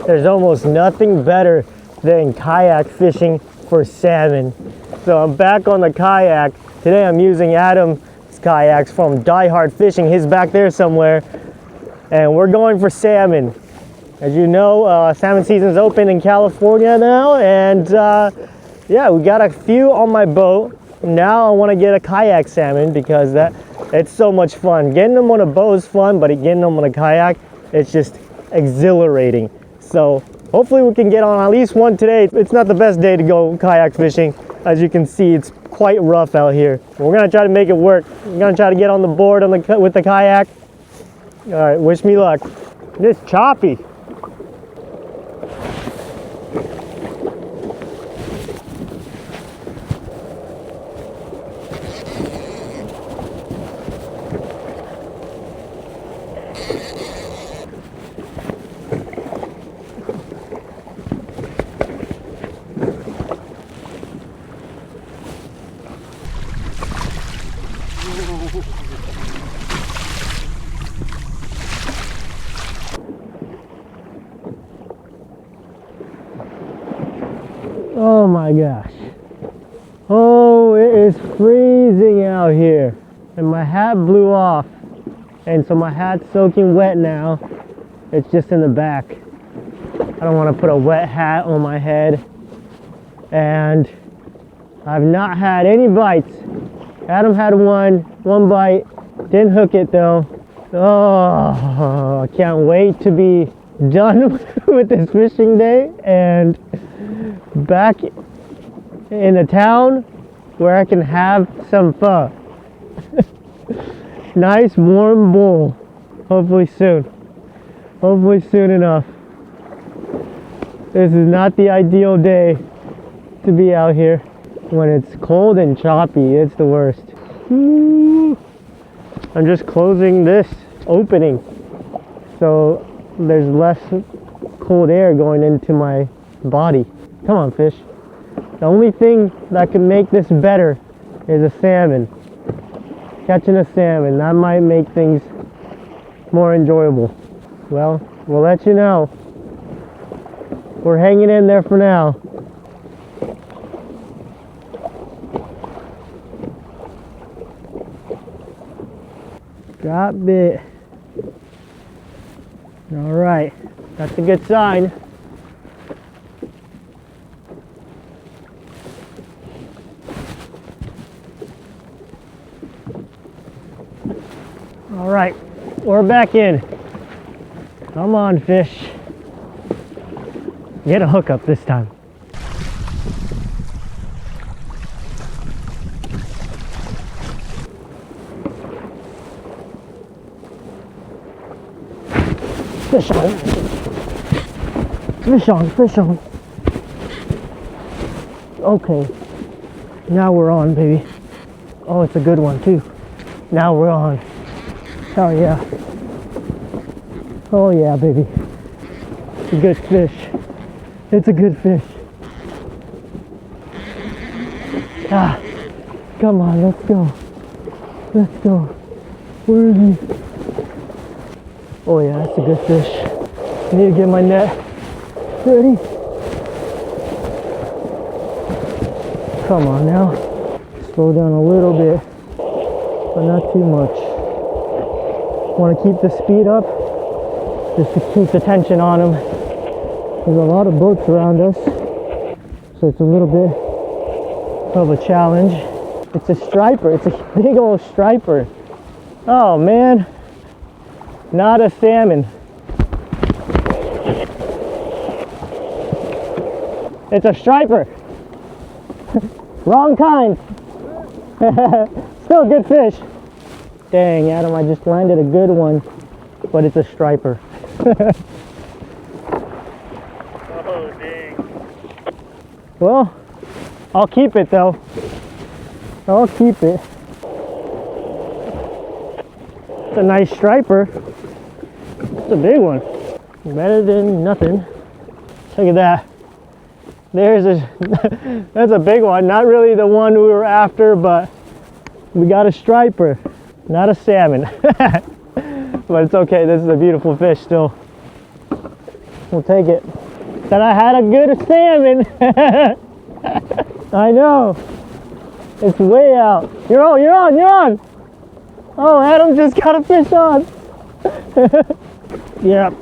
There's almost nothing better than kayak fishing for salmon. So I'm back on the kayak. Today I'm using Adam's kayaks from Die Hard Fishing. He's back there somewhere. And we're going for salmon. As you know, salmon season's open in California now. And yeah, we got a few on my boat. Now I want to get a kayak salmon because it's so much fun. Getting them on a boat is fun, but getting them on a kayak, it's just exhilarating. So hopefully we can get on at least one today. It's not the best day to go kayak fishing. As you can see, it's quite rough out here. We're gonna try to make it work. We're gonna try to get on the board with the kayak. All right, wish me luck. It's choppy. Oh my gosh. Oh, it is freezing out here. And my hat blew off. And so my hat's soaking wet now. It's just in the back. I don't want to put a wet hat on my head. And I've not had any bites. Adam had one bite. Didn't hook it though. Oh, I can't wait to be done with this fishing day and back in a town where I can have some fun. Nice warm bowl. Hopefully soon. Hopefully soon enough. This is not the ideal day to be out here. When it's cold and choppy, it's the worst. I'm just closing this opening so there's less cold air going into my body. Come on, fish. The only thing that can make this better is a salmon. Catching a salmon, that might make things more enjoyable. Well, we'll let you know. We're hanging in there for now. Got bit. All right, that's a good sign. All right, we're back in. Come on, fish. Get a hookup this time. Fish on. Fish on, fish on. Okay. Now we're on, baby. Oh, it's a good one too. Now we're on. Oh yeah. Oh yeah, baby. It's a good fish. It's a good fish. Ah. Come on, let's go. Let's go. Where is he? Oh yeah, that's a good fish. I need to get my net ready. Come on now. Slow down a little bit, but not too much. Want to keep the speed up, just to keep the tension on them. There's a lot of boats around us, so it's a little bit of a challenge. It's a striper. It's a big old striper. Oh man. Not a salmon. It's a striper. Wrong kind. Still a good fish. Dang, Adam, I just landed a good one, but it's a striper. Oh, dang. Well, I'll keep it though. I'll keep it. It's a nice striper. It's a big one. Better than nothing. Look at that. There's that's a big one. Not really the one we were after, but we got a striper, not a salmon. But it's okay. This is a beautiful fish still. We'll take it. that I had a good salmon. I know. It's way out. You're on, you're on, you're on. Oh, Adam just got a fish on. Yep.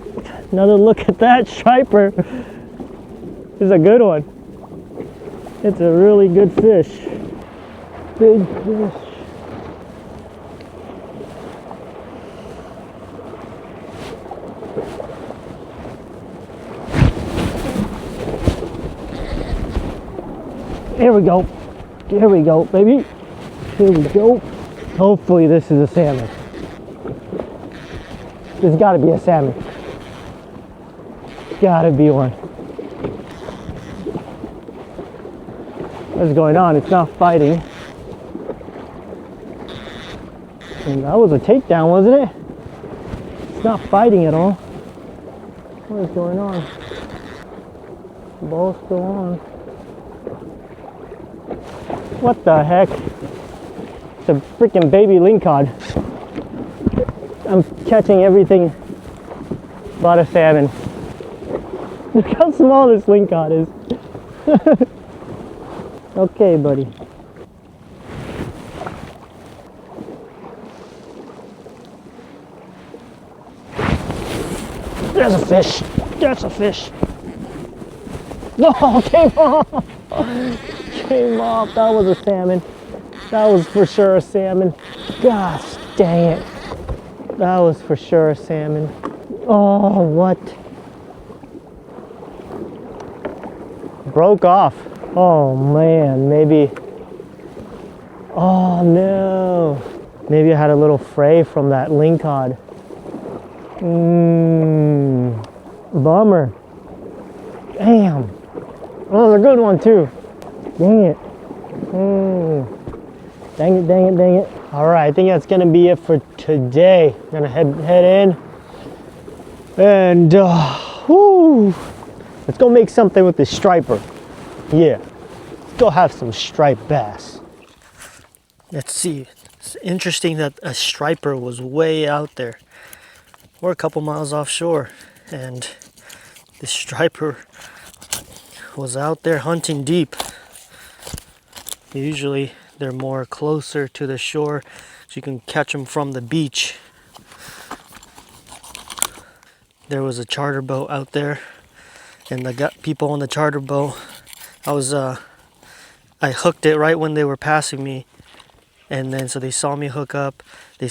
Another look at that striper. It's a good one. It's a really good fish. Big fish. Here we go. Here we go, baby. Here we go. Hopefully this is a salmon. There's gotta be a salmon. Gotta be one. What's going on? It's not fighting. And that was a takedown, wasn't it? It's not fighting at all. What is going on? The ball's still on. What the heck? It's a freaking baby lingcod. I'm catching everything but a salmon. Look how small this lingcod is. Okay, buddy. There's a fish. There's a fish. No, came off. Came off. That was a salmon. That was for sure a salmon. Gosh dang it. That was for sure a salmon. Oh, what? Broke off. Oh man, maybe. Oh no. Maybe I had a little fray from that lingcod. Bummer. Damn. Oh, it's a good one too. Dang it. Dang it, dang it, dang it. All right, I think that's gonna be it for today. I'm gonna head in. And, let's go make something with this striper. Yeah, let's go have some striped bass. Let's see. It's interesting that a striper was way out there. We're a couple miles offshore, and this striper was out there hunting deep. Usually they're more closer to the shore, so you can catch them from the beach. There was a charter boat out there, and I got people on the charter boat. I hooked it right when they were passing me, and then so they saw me hook up. They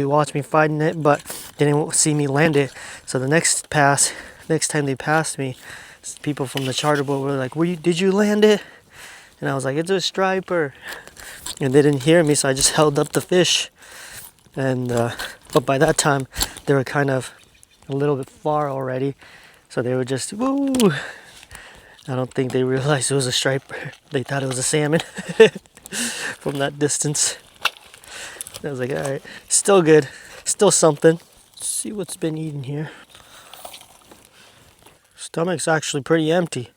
watched me fighting it, but they didn't see me land it. So the next time they passed me, people from the charter boat were like, did you land it? And I was like, it's a striper. And they didn't hear me, so I just held up the fish. And but by that time, they were kind of a little bit far already. So they were just, woo! I don't think they realized it was a striper. They thought it was a salmon from that distance. I was like, all right, still good. Still something. Let's see what's been eaten here. Stomach's actually pretty empty.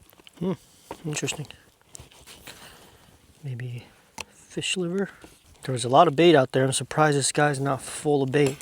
Interesting. Maybe fish liver. There was a lot of bait out there. I'm surprised this guy's not full of bait.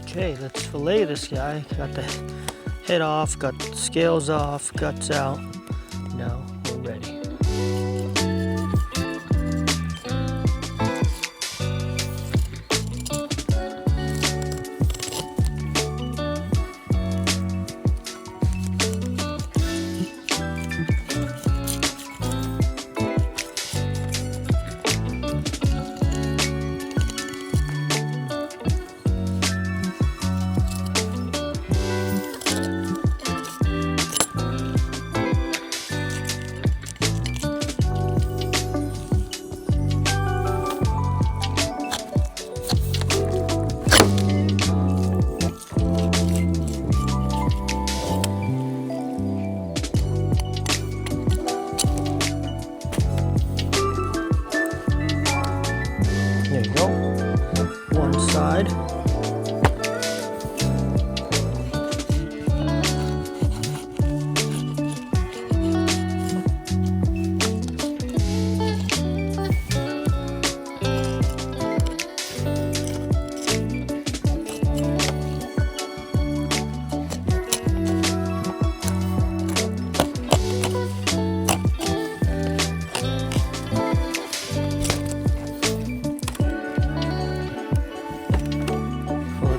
Okay, let's fillet this guy. Got the head off, got the scales off, guts out. Now we're ready. side.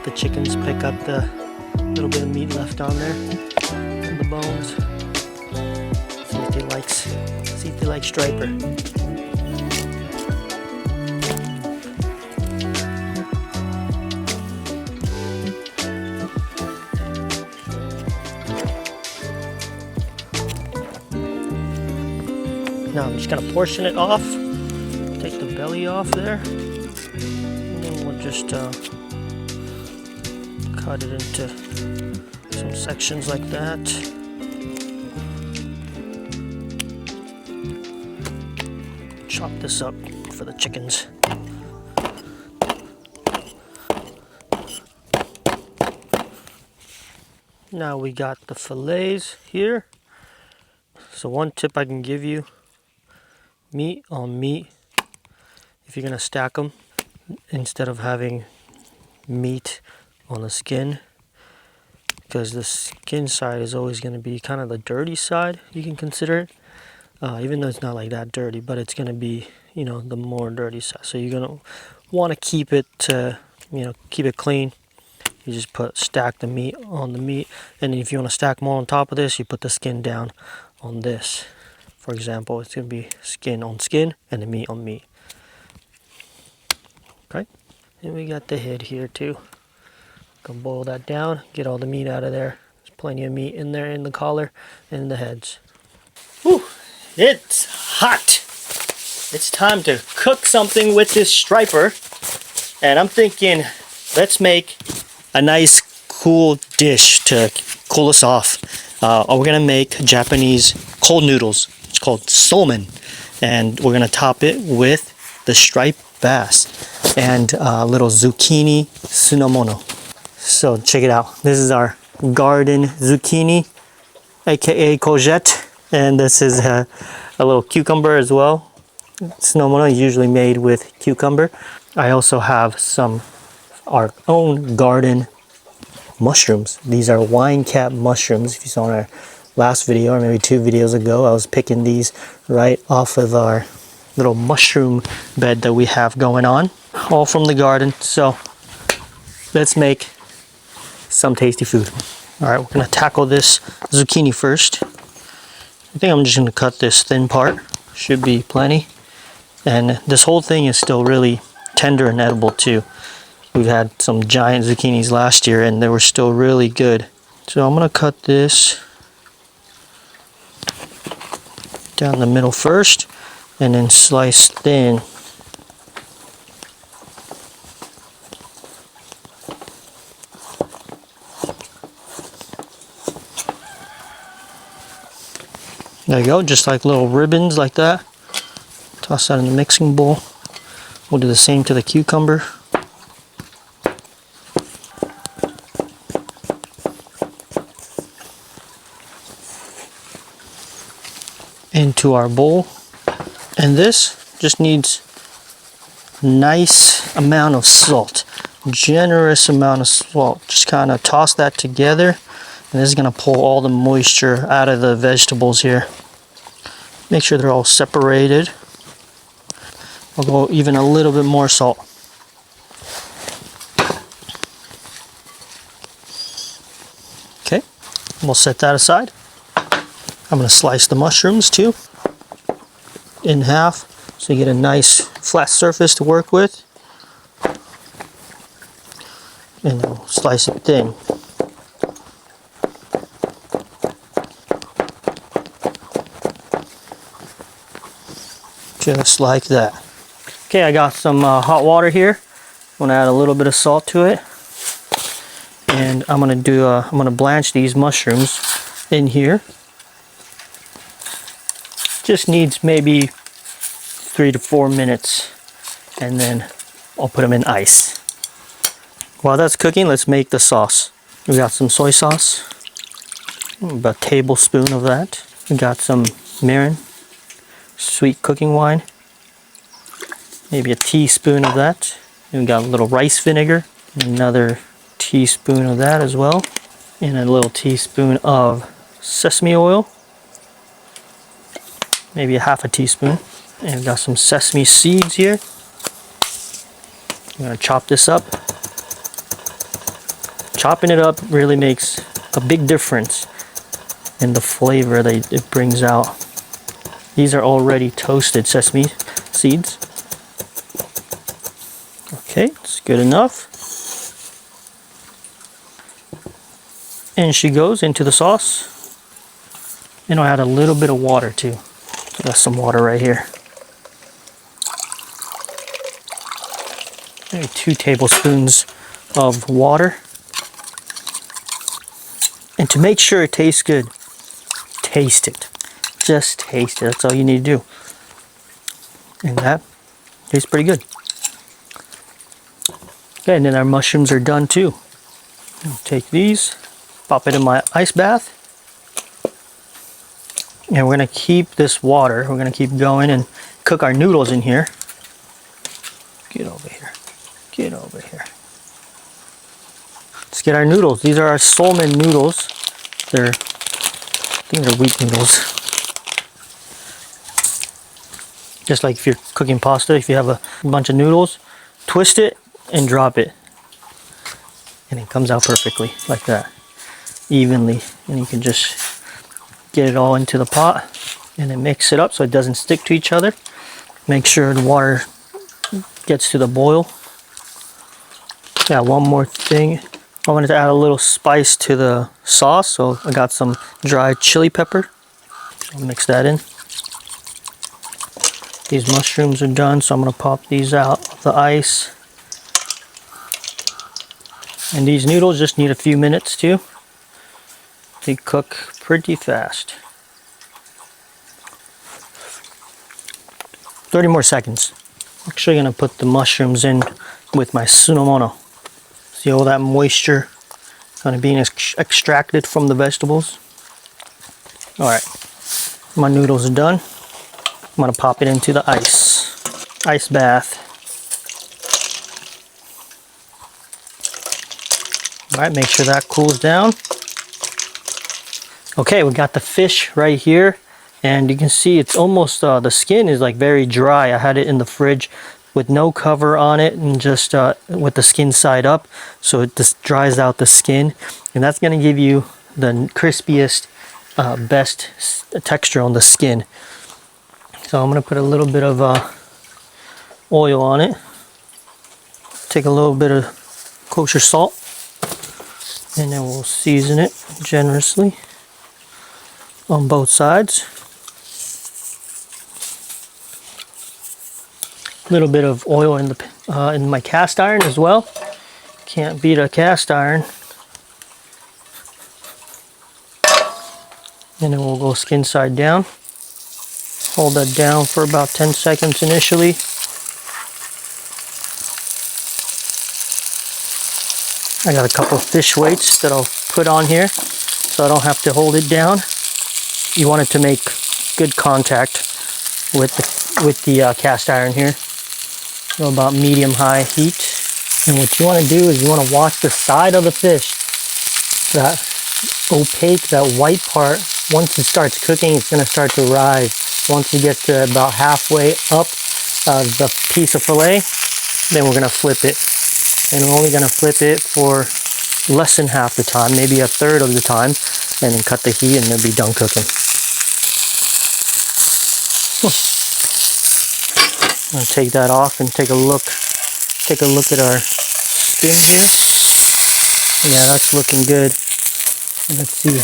The chickens pick up the little bit of meat left on there, and the bones. See if they like striper. Now I'm just gonna portion it off. Take the belly off there, and then we'll just cut it into some sections like that. Chop this up for the chickens. Now we got the fillets here. So one tip I can give you, meat on meat, if you're gonna stack them, instead of having meat on the skin, because the skin side is always going to be kind of the dirty side, you can consider it, even though it's not like that dirty, but it's going to be, you know, the more dirty side. So you're going to want to keep it keep it clean. You just stack the meat on the meat, and if you want to stack more on top of this, you put the skin down on this. For example, it's going to be skin on skin and the meat on meat. Okay, and we got the head here too. Gonna boil that down, get all the meat out of there. There's plenty of meat in there, in the collar and the heads. Whew, it's hot. It's time to cook something with this striper. And I'm thinking, let's make a nice cool dish to cool us off. We're gonna make Japanese cold noodles. It's called salmon. And we're gonna top it with the striped bass and a little zucchini tsunomono. So check it out. This is our garden zucchini, aka courgette, and this is a little cucumber as well. Tsunomono is usually made with cucumber. I also have our own garden mushrooms. These are wine cap mushrooms. If you saw in our last video, or maybe 2 videos ago, I was picking these right off of our little mushroom bed that we have going on, all from the garden. So let's make some tasty food. All right, we're gonna tackle this zucchini first. I think I'm just gonna cut this thin part. Should be plenty. And this whole thing is still really tender and edible too. We've had some giant zucchinis last year and they were still really good. So I'm gonna cut this down the middle first and then slice thin. There you go, just like little ribbons like that. Toss that in the mixing bowl. We'll do the same to the cucumber. Into our bowl. And this just needs nice amount of salt. Generous amount of salt. Just kind of toss that together. And this is going to pull all the moisture out of the vegetables here. Make sure they're all separated. I'll go even a little bit more salt. Okay, we'll set that aside. I'm going to slice the mushrooms too in half so you get a nice flat surface to work with. And then we'll slice it thin. Just like that. Okay, I got some hot water here. I'm gonna add a little bit of salt to it, and I'm gonna blanch these mushrooms in here. Just needs maybe 3 to 4 minutes, and then I'll put them in ice. While that's cooking, let's make the sauce. We got some soy sauce, about a tablespoon of that. We got some mirin, sweet cooking wine, maybe a teaspoon of that. And we got a little rice vinegar, another teaspoon of that as well, and a little teaspoon of sesame oil, maybe a half a teaspoon. And we've got some sesame seeds here. I'm gonna chop this up. Chopping it up really makes a big difference in the flavor that it brings out. These are already toasted sesame seeds. Okay, it's good enough. And she goes into the sauce. And I'll add a little bit of water too. So got some water right here. Maybe 2 tablespoons of water. And to make sure it tastes good, taste it. Just taste it. That's all you need to do. And that tastes pretty good. Okay, and then our mushrooms are done too. I'll take these, pop it in my ice bath. And we're gonna keep this water, we're gonna keep going and cook our noodles in here. Get over here. Get over here. Let's get our noodles. These are our salmon noodles. I think they're wheat noodles. Just like if you're cooking pasta, if you have a bunch of noodles, twist it and drop it. And it comes out perfectly like that, evenly. And you can just get it all into the pot and then mix it up so it doesn't stick to each other. Make sure the water gets to the boil. Yeah, one more thing. I wanted to add a little spice to the sauce, so I got some dried chili pepper. I'll mix that in. These mushrooms are done, so I'm gonna pop these out of the ice. And these noodles just need a few minutes too. They cook pretty fast. 30 more seconds. Actually gonna put the mushrooms in with my sunomono. See all that moisture kind of being extracted from the vegetables. All right, my noodles are done. I'm gonna pop it into the ice bath. All right, make sure that cools down. Okay, we got the fish right here, and you can see it's almost, the skin is like very dry. I had it in the fridge with no cover on it and just with the skin side up, so it just dries out the skin, and that's gonna give you the crispiest, best texture on the skin. So I'm gonna put a little bit of oil on it. Take a little bit of kosher salt, and then we'll season it generously on both sides. A little bit of oil in my cast iron as well. Can't beat a cast iron. And then we'll go skin side down. Hold that down for about 10 seconds initially. I got a couple of fish weights that I'll put on here so I don't have to hold it down. You want it to make good contact with the cast iron here. So about medium-high heat. And what you want to do is you want to watch the side of the fish. That opaque, that white part, once it starts cooking, it's going to start to rise. Once you get to about halfway up the piece of fillet, then we're going to flip it. And we're only going to flip it for less than half the time, maybe a third of the time, and then cut the heat and it'll be done cooking. I'm gonna take that off and take a look at our skin here. Yeah, that's looking good. And let's see,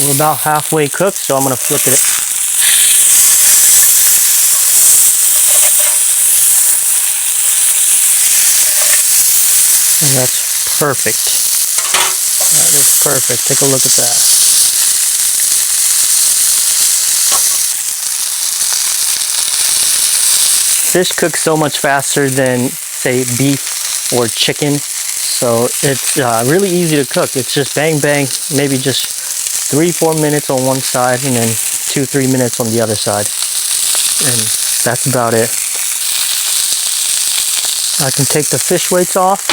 we're about halfway cooked, so I'm gonna flip it. And that's perfect. That is perfect. Take a look at that. Fish cooks so much faster than, say, beef or chicken. So it's really easy to cook. It's just bang bang, maybe just 3-4 minutes on one side and then 2-3 minutes on the other side, and that's about it. I can take the fish weights off.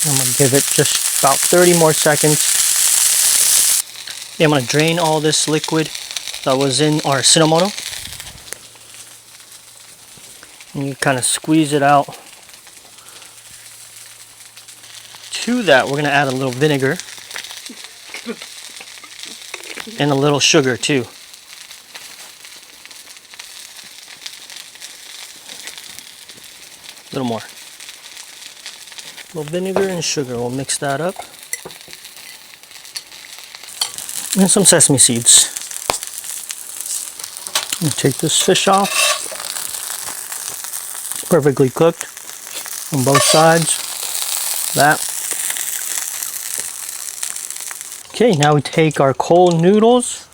I'm gonna give it just about 30 more seconds. Yeah, I'm gonna drain all this liquid that was in our cinnamono. And you kind of squeeze it out. To that, we're gonna add a little vinegar and a little sugar too. A little more. A little vinegar and sugar. We'll mix that up. And some sesame seeds. And take this fish off. Perfectly cooked on both sides. That. Okay, now we take our cold noodles.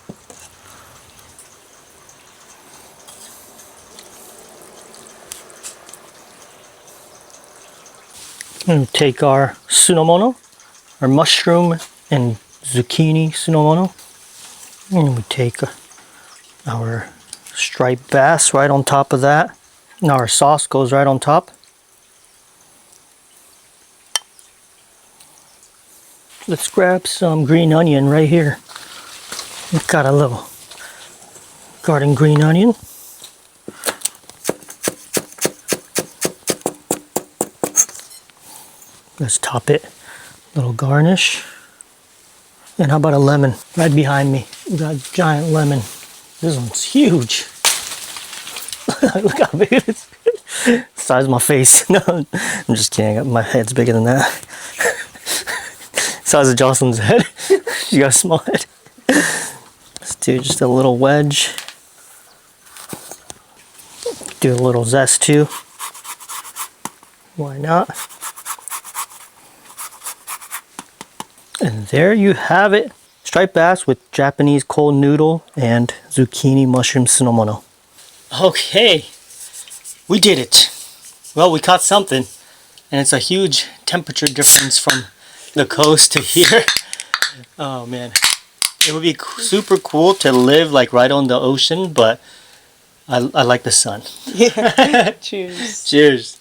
And we take our cinnamono, our mushroom and zucchini cinnamono. And we take our striped bass right on top of that. Now our sauce goes right on top. Let's grab some green onion right here. We've got a little garden green onion. Let's top it. Little garnish. And how about a lemon right behind me? We got a giant lemon. This one's huge. Look how big it is. Size of my face. No, I'm just kidding. My head's bigger than that. Size of Jocelyn's head. She got a small head. Let's do just a little wedge. Do a little zest too. Why not? And there you have it. Striped bass with Japanese cold noodle and zucchini mushroom cinnamono. Okay, we did it. Well, we caught something, and it's a huge temperature difference from the coast to here. Oh man, it would be super cool to live like right on the ocean, but I like the sun. Yeah. Cheers. Cheers.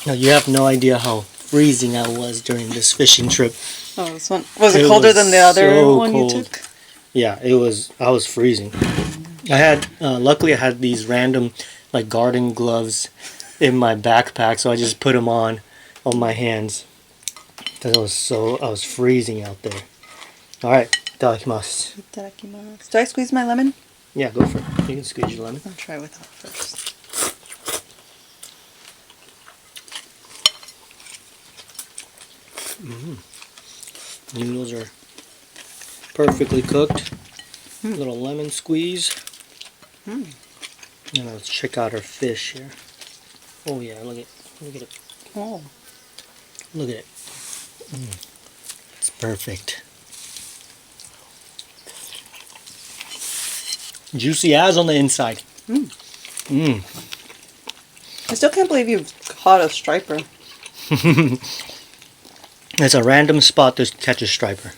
Now, you have no idea how freezing I was during this fishing trip. Oh, this one was it colder than the other so one cold. you took? Yeah, it was. I was freezing. I had luckily I had these random like garden gloves in my backpack, so I just put them on my hands because I was freezing out there. All right, itadakimasu. Itadakimasu. Do I squeeze my lemon? Yeah, go for it. You can squeeze your lemon. I'll try without first. Noodles are perfectly cooked. Little lemon squeeze. And let's check out our fish here. Oh yeah, look at it. Oh. Look at it. It's perfect. Juicy as on the inside. I still can't believe you've caught a striper. It's a random spot to catch a striper.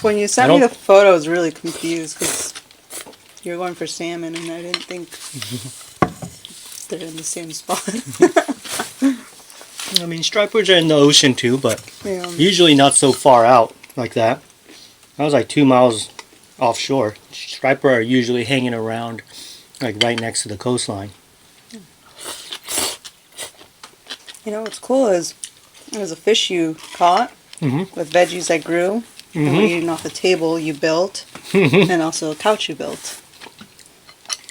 When you sent me the photo, I was really confused because you were going for salmon, and I didn't think they're in the same spot. I mean, stripers are in the ocean too, but Yeah. usually not so far out like that. I was like 2 miles offshore. Striper are usually hanging around like right next to the coastline. You know what's cool is there's a fish you caught with veggies I grew. And we're eating off the table you built, and also a couch you built.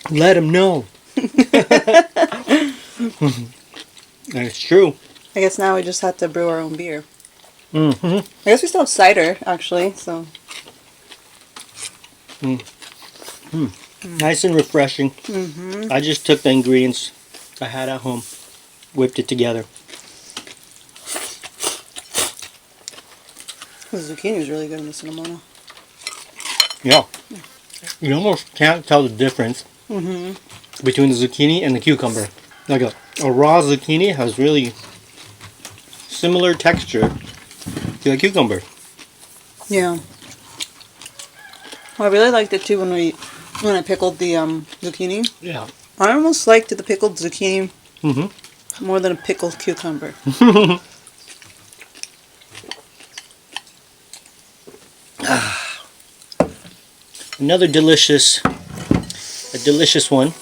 Let them know. That's true. I guess now we just have to brew our own beer. I guess we still have cider, actually, so. Nice and refreshing. I just took the ingredients I had at home, whipped it together. The zucchini is really good in the cinnamono. Yeah. You almost can't tell the difference between the zucchini and the cucumber. Like a raw zucchini has really similar texture to a cucumber. Yeah. Well, I really liked it too when I pickled the zucchini. Yeah. I almost liked the pickled zucchini more than a pickled cucumber. Another delicious one.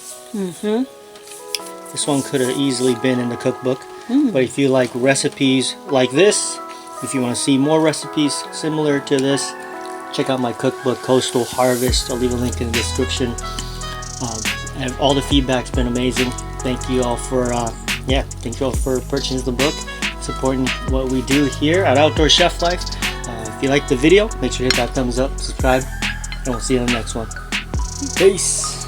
This one could have easily been in the cookbook. But if you like recipes like this, if you want to see more recipes similar to this, check out my cookbook, Coastal Harvest. I'll leave a link in the description. And all the feedback's been amazing. Thank you all for thank you all for purchasing the book, supporting what we do here at Outdoor Chef Life. If you liked the video, make sure to hit that thumbs up, subscribe, and we'll see you in the next one. Peace.